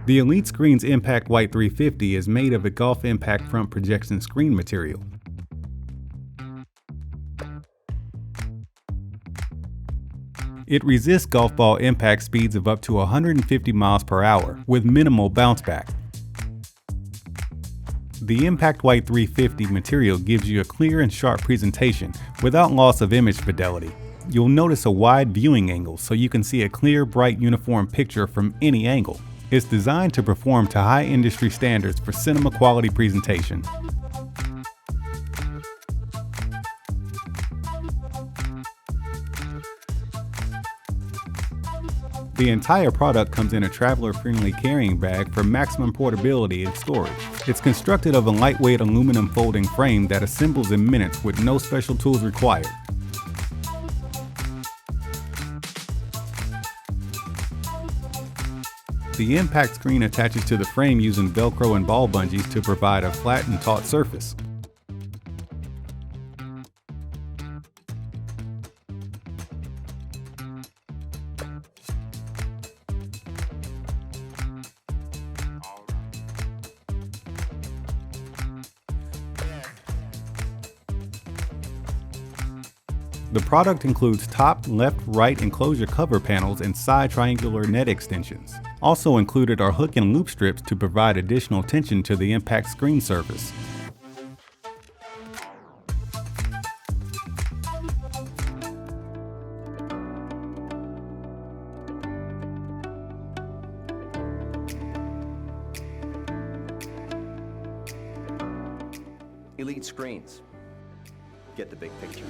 The Elite Screen's ImpacWhite 350 is made of a Golf Impact front projection screen material. It resists golf ball impact speeds of up to 150 miles per hour with minimal bounce back. The ImpacWhite 350 material gives you a clear and sharp presentation without loss of image fidelity. You'll notice a wide viewing angle so you can see a clear, bright, uniform picture from any angle. It's designed to perform to high industry standards for cinema quality presentation. The entire product comes in a traveler-friendly carrying bag for maximum portability and storage. It's constructed of a lightweight aluminum folding frame that assembles in minutes with no special tools required. The impact screen attaches to the frame using Velcro and ball bungees to provide a flat and taut surface. The product includes top, left, right enclosure cover panels and side triangular net extensions. Also included are hook and loop strips to provide additional tension to the impact screen surface. Elite Screens. Get the big picture.